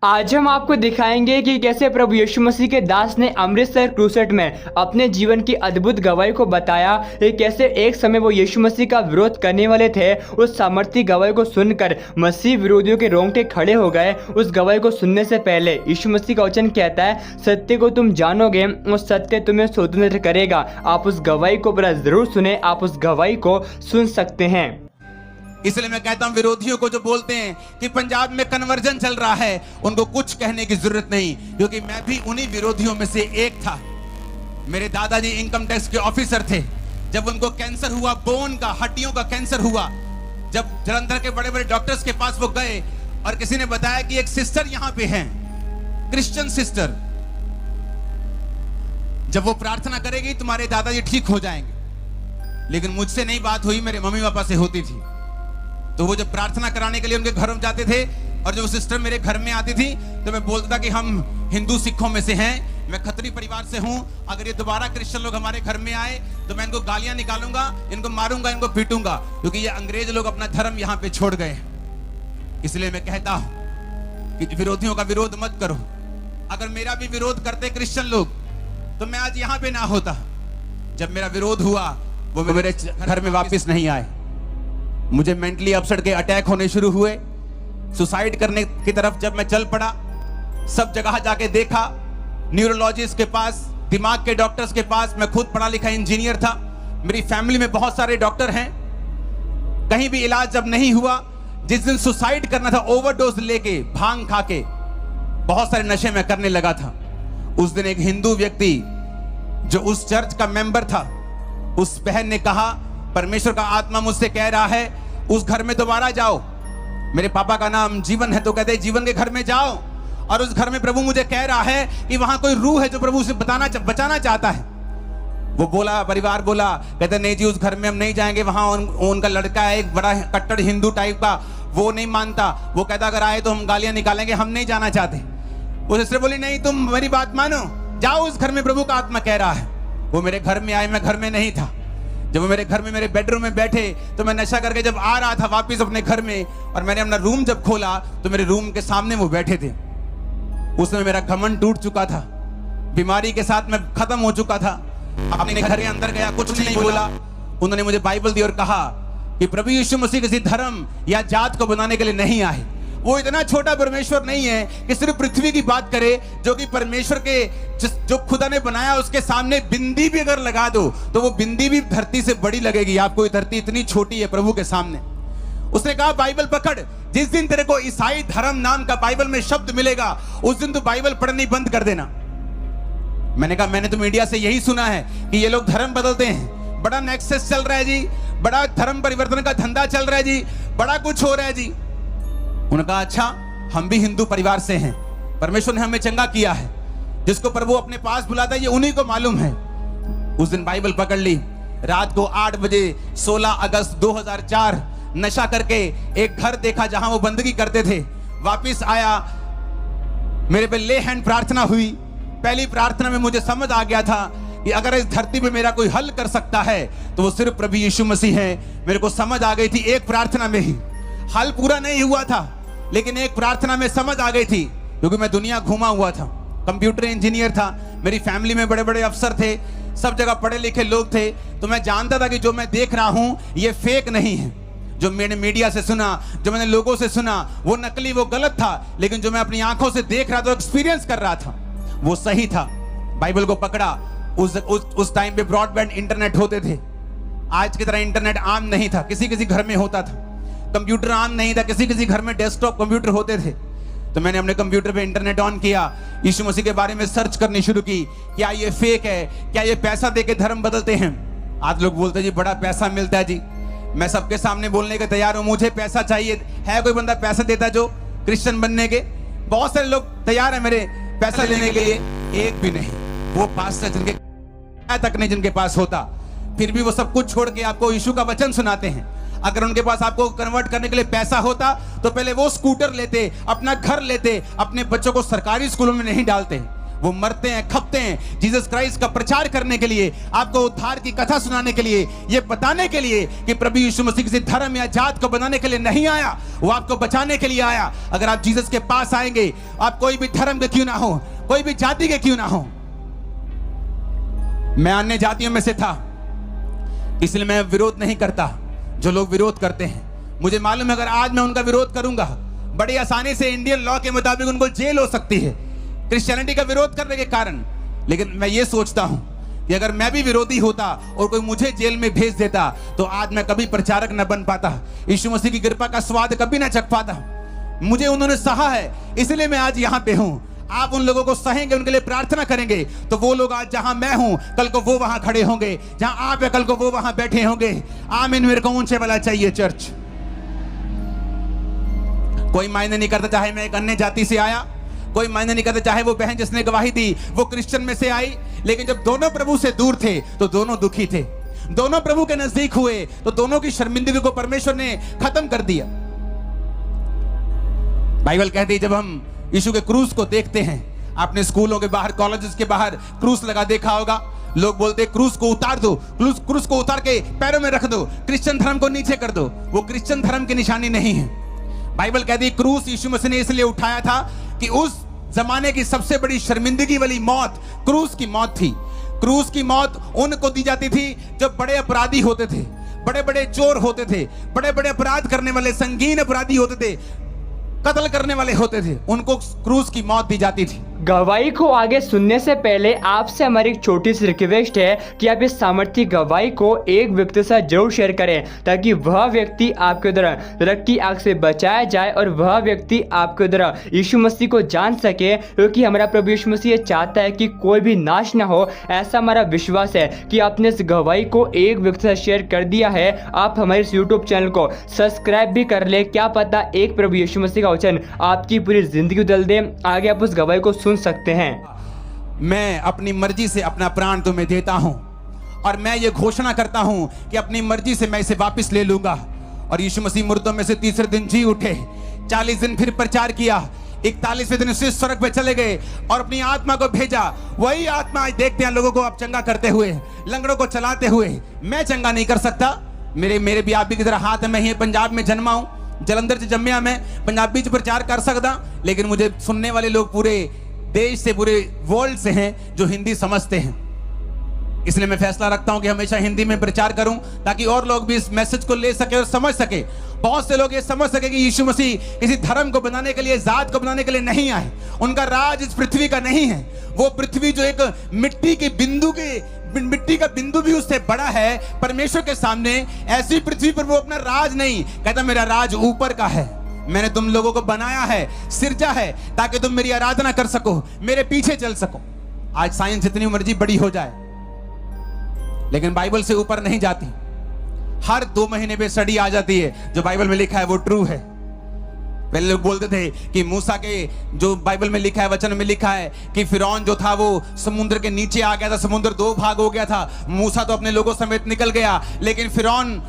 आज हम आपको दिखाएंगे कि कैसे प्रभु यीशु मसीह के दास ने अमृतसर क्रूसेट में अपने जीवन की अद्भुत गवाही को बताया कि कैसे एक समय वो यीशु मसीह का विरोध करने वाले थे। उस सामर्थी गवाही को सुनकर मसीह विरोधियों के रोंगटे खड़े हो गए। उस गवाही को सुनने से पहले यीशु मसीह का वचन कहता है, सत्य को तुम जानोगे और सत्य तुम्हें स्वतंत्र करेगा। आप उस गवाही को बड़ा जरूर सुने, आप उस गवाही को सुन सकते हैं। इसलिए मैं कहता हूं विरोधियों को जो बोलते हैं कि पंजाब में कन्वर्जन चल रहा है, उनको कुछ कहने की जरूरत नहीं, क्योंकि मैं भी उन्हीं विरोधियों में से एक था। मेरे दादाजी इनकम टैक्स के ऑफिसर थे। जब उनको कैंसर हुआ, बोन का, हड्डियों का कैंसर हुआ, जब जलंधर के बड़े बड़े डॉक्टर्स के पास वो गए और किसी ने बताया कि एक सिस्टर यहां पे है, क्रिश्चियन सिस्टर, जब वो प्रार्थना करेगी तुम्हारे दादाजी ठीक हो जाएंगे। लेकिन मुझसे नहीं बात हुई, मेरे मम्मी पापा से होती थी। तो वो जब प्रार्थना कराने के लिए उनके घर में जाते थे और जब वो सिस्टर मेरे घर में आती थी तो मैं बोलता था कि हम हिंदू सिखों में से हैं, मैं खत्री परिवार से हूं, अगर ये दोबारा क्रिश्चियन लोग हमारे घर में आए तो मैं इनको गालियां निकालूंगा, इनको मारूंगा, इनको पीटूंगा, क्योंकि ये अंग्रेज लोग अपना धर्म यहां पे छोड़ गए। इसलिए मैं कहता हूं कि विरोधियों का विरोध मत करो। अगर मेरा भी विरोध करते क्रिश्चियन लोग तो मैं आज यहां पे ना होता। जब मेरा विरोध हुआ वो मेरे घर में वापिस नहीं आए। मुझे मेंटली अपसेट के अटैक होने शुरू हुए। सुसाइड करने की तरफ जब मैं चल पड़ा, सब जगह जाके देखा, न्यूरोलॉजिस्ट के पास, दिमाग के डॉक्टर्स के पास। मैं खुद पढ़ा लिखा इंजीनियर था, मेरी फैमिली में बहुत सारे डॉक्टर हैं, कहीं भी इलाज जब नहीं हुआ। जिस दिन सुसाइड करना था, ओवरडोज लेके, भांग खा के, बहुत सारे नशे में करने लगा था। उस दिन एक हिंदू व्यक्ति जो उस चर्च का मेंबर था, उस बहन ने कहा, परमेश्वर का आत्मा मुझसे कह रहा है उस घर में दोबारा जाओ। मेरे पापा का नाम जीवन है, तो कहते जीवन के घर में जाओ, और उस घर में प्रभु मुझे कह रहा है कि वहां कोई रूह है जो प्रभु से बचाना चाहता है। वो बोला, परिवार बोला, कहते नहीं जी उस घर में हम नहीं जाएंगे, वहां उनका लड़का है एक बड़ा कट्टर हिंदू टाइप का, वो नहीं मानता, वो कहता अगर आए तो हम गालियां निकालेंगे, हम नहीं जाना चाहते। वो सिस्टर बोली नहीं तुम मेरी बात मानो, जाओ उस घर में प्रभु का आत्मा कह रहा है। वो मेरे घर में आए, मैं घर में नहीं था। जब वो मेरे घर में मेरे बेडरूम में बैठे तो मैं नशा करके जब आ रहा था वापस अपने घर में, और मैंने अपना रूम जब खोला तो मेरे रूम के सामने वो बैठे थे। उसमें मेरा घमंड टूट चुका था, बीमारी के साथ मैं खत्म हो चुका था। अपने घर के अंदर गया, कुछ नहीं बोला। उन्होंने मुझे बाइबल दी और कहा कि प्रभु यीशु मसीह किसी धर्म या जात को बनाने के लिए नहीं आए। वो इतना छोटा परमेश्वर नहीं है कि सिर्फ पृथ्वी की बात करे, जो कि परमेश्वर के जो खुदा ने बनाया उसके सामने बिंदी भी अगर लगा दो तो वो बिंदी भी धरती से बड़ी लगेगी। आपको ये धरती इतनी छोटी है प्रभु के सामने। उसने कहा बाइबल पकड़, जिस दिन तेरे को ईसाई धर्म नाम का बाइबल में शब्द मिलेगा उस दिन तू बाइबल पढ़नी बंद कर देना। मैंने कहा मैंने तो मीडिया से यही सुना है कि ये लोग धर्म बदलते हैं, बड़ा नेक्सस चल रहा है जी, बड़ा धर्म परिवर्तन का धंधा चल रहा है जी, बड़ा कुछ हो रहा है जी। उन्होंने कहा अच्छा, हम भी हिंदू परिवार से हैं, परमेश्वर ने हमें चंगा किया है, जिसको प्रभु अपने पास बुलाता है ये उन्हीं को मालूम है। उस दिन बाइबल पकड़ ली, रात को 8 बजे 16 अगस्त 2004 नशा करके एक घर देखा जहां वो बंदगी करते थे। वापिस आया, मेरे पे ले हैंड प्रार्थना हुई। पहली प्रार्थना में मुझे समझ आ गया था कि अगर इस धरती पे मेरा कोई हल कर सकता है तो वो सिर्फ प्रभु यीशु मसीह है। मेरे को समझ आ गई थी एक प्रार्थना में ही। हल पूरा नहीं हुआ था लेकिन एक प्रार्थना में समझ आ गई थी, क्योंकि मैं दुनिया घूमा हुआ था, कंप्यूटर इंजीनियर था, मेरी फैमिली में बड़े बड़े अफसर थे, सब जगह पढ़े लिखे लोग थे। तो मैं जानता था कि जो मैं देख रहा हूं ये फेक नहीं है। जो मैंने मीडिया से सुना, जो मैंने लोगों से सुना, वो नकली, वो गलत था, लेकिन जो मैं अपनी आंखों से देख रहा था, एक्सपीरियंस कर रहा था, वो सही था। बाइबल को पकड़ा। उस टाइम पे ब्रॉडबैंड इंटरनेट होते थे। आज की तरह इंटरनेट आम नहीं था, किसी किसी घर में होता था। कंप्यूटर आम नहीं था, किसी किसी घर में डेस्कटॉप कंप्यूटर होते थे। तो मैंने अपने कंप्यूटर पे इंटरनेट ऑन किया, यीशु मसीह के बारे में सर्च करनी शुरू की। क्या ये फेक है? क्या ये पैसा देके धर्म बदलते हैं? आज लोग बोलते हैं जी बड़ा पैसा मिलता है जी। मैं सबके सामने बोलने के तैयार हूं, मुझे पैसा चाहिए। है कोई बंदा पैसा देता जो क्रिश्चियन बनने के? बहुत सारे लोग तैयार है मेरे पैसा लेने के लिए, एक भी नहीं। वो पास्टर जिनके तक नहीं जिनके पास होता, फिर भी वो सब कुछ छोड़ के आपको यीशु का वचन सुनाते हैं। अगर उनके पास आपको कन्वर्ट करने के लिए पैसा होता तो पहले वो स्कूटर लेते, अपना घर लेते, अपने बच्चों को सरकारी स्कूलों में नहीं डालते। वो मरते हैं, खपते हैं जीसस क्राइस्ट का प्रचार करने के लिए, आपको उद्धार की कथा सुनाने के लिए, ये बताने के लिए कि प्रभु यीशु मसीह किसी धर्म या जात को बनाने के लिए नहीं आया, वो आपको बचाने के लिए आया। अगर आप जीसस के पास आएंगे, आप कोई भी धर्म के क्यों ना हो, कोई भी जाति के क्यों ना हो। मैं अन्य जातियों में से था, इसलिए मैं विरोध नहीं करता जो लोग विरोध करते हैं। मुझे मालूम है अगर आज मैं उनका विरोध करूंगा, बड़ी आसानी से इंडियन लॉ के मुताबिक उनको जेल हो सकती है क्रिश्चियनिटी का विरोध करने के कारण। लेकिन मैं ये सोचता हूं कि अगर मैं भी विरोधी होता और कोई मुझे जेल में भेज देता, तो आज मैं कभी प्रचारक न बन पाता, यीशु मसीह की कृपा का स्वाद कभी ना चख पाता। मुझे उन्होंने सहा है, इसलिए मैं आज यहाँ पे हूँ। आप उन लोगों को सहेंगे, उनके लिए प्रार्थना करेंगे, तो वो लोग आज जहां मैं हूं, कल को वो वहां खड़े होंगे, जहां आप है कल को वो वहां बैठे होंगे। आमीन। मेरे को ऊंचे वाला चाहिए चर्च। कोई मायने नहीं करता चाहे मैं एक अन्य जाति से आया, कोई मायने नहीं करता चाहे वो बहन जिसने गवाही दी वो क्रिश्चियन में से आई। लेकिन जब दोनों प्रभु से दूर थे तो दोनों दुखी थे। दोनों प्रभु के नजदीक हुए तो दोनों की शर्मिंदगी को परमेश्वर ने खत्म कर दिया। बाइबल कहती है जब हम यीशु के क्रूस को देखते हैं, आपने स्कूलों के बाहर, कॉलेजेस के बाहर क्रूस लगा देखा होगा। लोग बोलते हैं क्रूस को उतार दो, क्रूस को उतार के पैरों में रख दो, क्रिश्चियन धर्म को नीचे कर दो। वो क्रिश्चियन धर्म की निशानी नहीं है। बाइबल कहती है क्रूस यीशु मसीह ने इसलिए उठाया था कि उस जमाने की सबसे बड़ी शर्मिंदगी वाली मौत क्रूस की मौत थी। क्रूस की मौत उनको दी जाती थी जो बड़े अपराधी होते थे, बड़े बड़े चोर होते थे, बड़े बड़े अपराध करने वाले, संगीन अपराधी होते थे, कत्ल करने वाले होते थे, उनको क्रूस की मौत दी जाती थी। गवाही को आगे सुनने से पहले आपसे हमारी एक छोटी सी रिक्वेस्ट है कि आप इस सामर्थ्य गवाही को एक व्यक्ति से जरूर शेयर करें, ताकि वह व्यक्ति आपके द्वारा नरक की आग से बचाया जाए और वह व्यक्ति आपके द्वारा यीशु मसीह को जान सके, क्योंकि हमारा प्रभु यीशु मसीह चाहता है कि कोई भी नाश ना हो। ऐसा हमारा विश्वास है कि आपने इस गवाही को एक व्यक्ति से शेयर कर दिया है। आप हमारे इस यूट्यूब चैनल को सब्सक्राइब भी कर ले, क्या पता एक प्रभु यीशु मसीह का वचन आपकी पूरी जिंदगी बदल दे। आगे आप उस गवाही को सुन सकते हैं। मैं अपनी मर्जी से अपना प्राण तुम्हें देता हूं और मैं ये घोषणा करता हूं कि अपनी मर्जी से मैं इसे वापस ले लूंगा। और यीशु मसीह मुर्दों में से तीसरे दिन जी उठे, 40 दिन फिर प्रचार किया, 41वें दिन उसी स्वर्ग पे चले गए और अपनी आत्मा को भेजा। वही आत्मा आज देखते हैं लोगों को आप चंगा करते हुए, लंगड़ों को चलाते हुए। मैं चंगा नहीं कर सकता, मेरे भी आप भी की तरह हाथ है। मैं ही पंजाब में जन्मा हूं, जलंधर से जम्मिया, मैं पंजाबी च प्रचार कर सकता, लेकिन मुझे सुनने वाले लोग पूरे देश से, पूरे वर्ल्ड से हैं जो हिंदी समझते हैं। इसलिए मैं फैसला रखता हूं कि हमेशा हिंदी में प्रचार करूं, ताकि और लोग भी इस मैसेज को ले सके और समझ सके। बहुत से लोग ये समझ सके कि यीशु मसीह किसी धर्म को बनाने के लिए, जात को बनाने के लिए नहीं आए। उनका राज इस पृथ्वी का नहीं है। वो पृथ्वी जो एक मिट्टी का बिंदु भी उससे बड़ा है परमेश्वर के सामने, ऐसी पृथ्वी पर वो अपना राज नहीं कहता, मेरा राज ऊपर का है। मैंने तुम लोगों को बनाया है, सिरजा है, ताकि तुम मेरी आराधना कर सको, मेरे पीछे चल सको। आज साइंस जितनी मर्जी बड़ी हो जाए, लेकिन बाइबल से ऊपर नहीं जाती। हर 2 महीने पे स्टडी आ जाती है, जो बाइबल में लिखा है वो ट्रू है। पहले लोग बोलते थे कि मूसा के, जो बाइबल में लिखा है, वचन में लिखा है कि फिरौन जो था वो समुद्र के नीचे आ गया था, समुद्र 2 भाग हो गया था। मूसा तो अपने लोगों समेत निकल गया, लेकिन फिरौन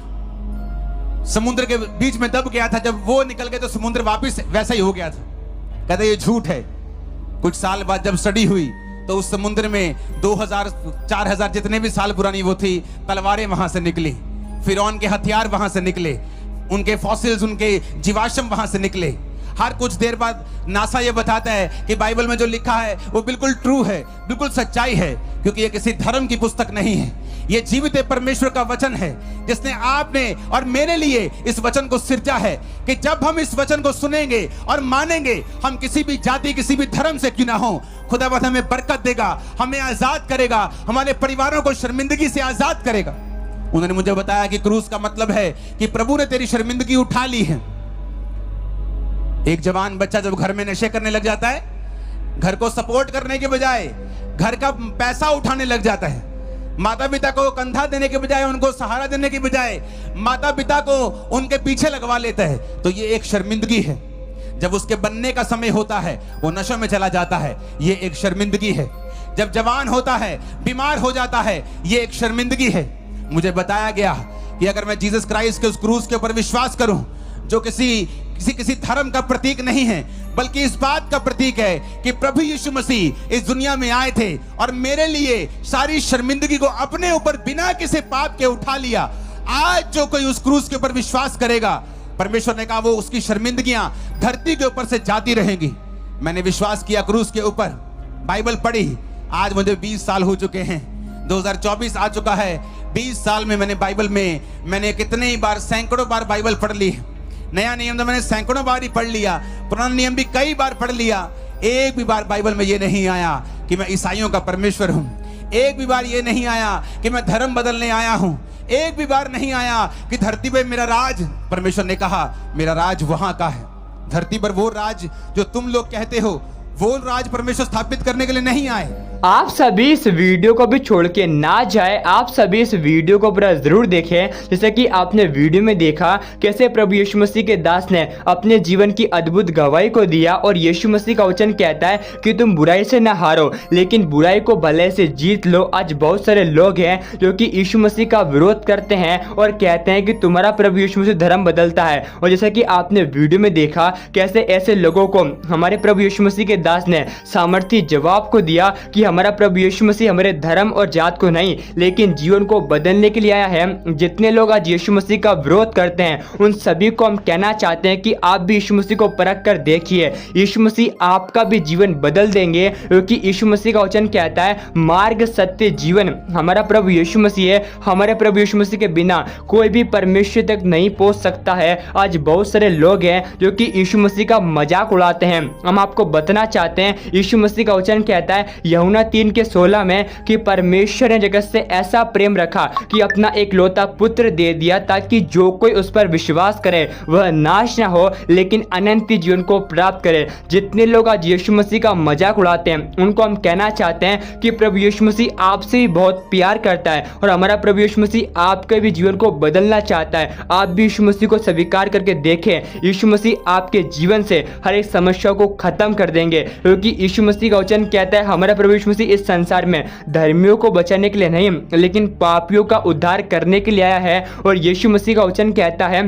समुद्र के बीच में दब गया था। जब वो निकल गए तो समुद्र वापस वैसा ही हो गया था। कहते ये झूठ है। कुछ साल बाद जब स्टडी हुई तो उस समुद्र में 2000 4000 जितने भी साल पुरानी वो थी, तलवारें वहां से निकली, फिरौन के हथियार वहां से निकले, उनके फॉसिल्स, उनके जीवाश्म वहां से निकले। हर कुछ देर बाद नासा ये बताता है कि बाइबल में जो लिखा है वो बिल्कुल ट्रू है, बिल्कुल सच्चाई है, क्योंकि ये किसी धर्म की पुस्तक नहीं है। ये जीवित परमेश्वर का वचन है, जिसने आपने और मेरे लिए इस वचन को सिरजा है कि जब हम इस वचन को सुनेंगे और मानेंगे, हम किसी भी जाति, किसी भी धर्म से क्यों ना हो, खुदावंद हमें बरकत देगा, हमें आजाद करेगा, हमारे परिवारों को शर्मिंदगी से आजाद करेगा। उन्होंने मुझे बताया कि क्रूस का मतलब है कि प्रभु ने तेरी शर्मिंदगी उठा ली है। एक जवान बच्चा जब घर में नशे करने लग जाता है, घर को सपोर्ट करने के बजाय घर का पैसा उठाने लग जाता है, माता पिता को कंधा देने के बजाय, उनको सहारा देने के बजाय माता पिता को उनके पीछे लगवा लेता है, तो ये एक शर्मिंदगी है। जब उसके बनने का समय होता है वो नशों में चला जाता है, ये एक शर्मिंदगी है। जब जवान होता है, बीमार हो जाता है, ये एक शर्मिंदगी है। मुझे बताया गया कि अगर मैं जीसस क्राइस्ट के उस क्रूस के ऊपर विश्वास करूं, जो किसी धर्म का प्रतीक नहीं है, बल्कि इस बात का प्रतीक है कि प्रभु यीशु मसीह इस दुनिया में आए थे और मेरे लिए सारी शर्मिंदगी को अपने ऊपर बिना किसी पाप के उठा लिया। आज जो कोई उस क्रूस के ऊपर विश्वास करेगा, परमेश्वर ने कहा वो उसकी शर्मिंदगियां धरती के ऊपर से जाती रहेंगी। मैंने विश्वास किया क्रूस के ऊपर, बाइबल पढ़ी, आज मुझे 20 साल हो चुके हैं, 2024 आ चुका है। 20 साल में मैंने बाइबल में मैंने कितने ही बार, सैकड़ों बार बाइबल पढ़ ली। नया नियम तो मैंने सैकड़ों बार ही पढ़ लिया, पुराना नियम भी कई बार पढ़ लिया। एक भी बार बाइबल में ये नहीं आया कि मैं ईसाइयों का परमेश्वर हूं। एक भी बार ये नहीं आया कि मैं धर्म बदलने आया हूं। एक भी बार नहीं आया कि धरती पे मेरा राज, परमेश्वर ने कहा मेरा राज वहां का है। धरती पर वो राज जो तुम लोग कहते हो, वो राज परमेश्वर स्थापित करने के लिए नहीं आए। आप सभी इस वीडियो को भी छोड़ के ना जाए, आप सभी इस वीडियो को पूरा जरूर देखें। जैसे कि आपने वीडियो में देखा कैसे प्रभु यीशु मसीह के दास ने अपने जीवन की अद्भुत गवाही को दिया और यीशु मसीह का वचन कहता है कि तुम बुराई से ना हारो लेकिन बुराई को भले से जीत लो। आज बहुत सारे लोग हैं जो कि यीशु मसीह का विरोध करते हैं और कहते हैं कि तुम्हारा प्रभु यीशु मसीह धर्म बदलता है। और जैसा कि आपने वीडियो में देखा कैसे ऐसे लोगों को हमारे प्रभु यीशु मसीह के दास ने सामर्थी जवाब को दिया कि हमारा प्रभु यीशु मसीह हमारे धर्म और जात को नहीं लेकिन जीवन को बदलने के लिए आया है। जितने लोग आज यीशु मसीह का विरोध करते हैं उन सभी को हम कहना चाहते हैं कि आप भी यीशु मसीह को परख कर देखिए, यीशु मसीह आपका भी जीवन बदल देंगे। क्योंकि यीशु मसीह का वचन कहता है मार्ग सत्य जीवन हमारा प्रभु यीशु मसीह है। हमारे प्रभु यीशु मसीह के बिना कोई भी परमेश्वर तक नहीं पहुंच सकता है। आज बहुत सारे लोग हैं जो कि यीशु मसीह का मजाक उड़ाते हैं। हम आपको बताना चाहते हैं यीशु मसीह का वचन कहता है यूहन्ना 3:16 में कि परमेश्वर ने जगत से ऐसा प्रेम रखा कि अपना एकलौता पुत्र दे दिया ताकि जो कोई उस पर विश्वास करे वह नाश ना हो लेकिन अनंत जीवन को प्राप्त करे। जितने लोग आज यीशु मसीह का मजाक उड़ाते हैं उनको हम कहना चाहते हैं कि प्रभु यीशु मसीह आपसे भी बहुत प्यार करता है और हमारा प्रभु यीशु मसीह आपके भी जीवन को बदलना चाहता है। आप भी यीशु मसीह को स्वीकार करके देखें, यीशु मसीह आपके जीवन से हर एक समस्या को खत्म कर देंगे। क्योंकि यीशु मसीह का वचन कहता है हमारा प्रभु यीशु मसीह इस संसार में धर्मियों को बचाने के लिए नहीं लेकिन पापियों का उद्धार करने के लिए आया है। और यीशु मसीह का वचन कहता है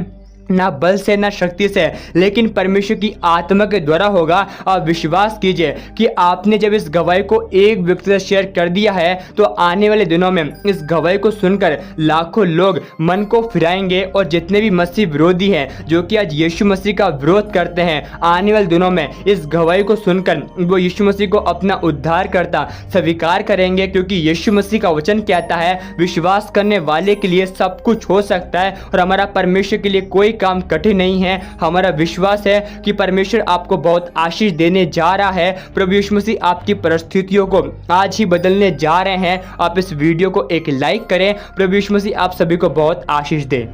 ना बल से ना शक्ति से लेकिन परमेश्वर की आत्मा के द्वारा होगा। आप विश्वास कीजिए कि आपने जब इस गवाही को एक व्यक्ति से शेयर कर दिया है तो आने वाले दिनों में इस गवाही को सुनकर लाखों लोग मन को फिराएंगे। और जितने भी मसीह विरोधी हैं जो कि आज यीशु मसीह का विरोध करते हैं, आने वाले दिनों में इस गवाही को सुनकर वो यीशु मसीह को अपना उद्धार करता स्वीकार करेंगे। क्योंकि यीशु मसीह का वचन कहता है विश्वास करने वाले के लिए सब कुछ हो सकता है और हमारा परमेश्वर के लिए कोई काम कठिन नहीं है। हमारा विश्वास है कि परमेश्वर आपको बहुत आशीष देने जा रहा है। प्रभु यीशु मसीह आपकी परिस्थितियों को आज ही बदलने जा रहे हैं। आप इस वीडियो को एक लाइक करें। प्रभु यीशु मसीह आप सभी को बहुत आशीष दे।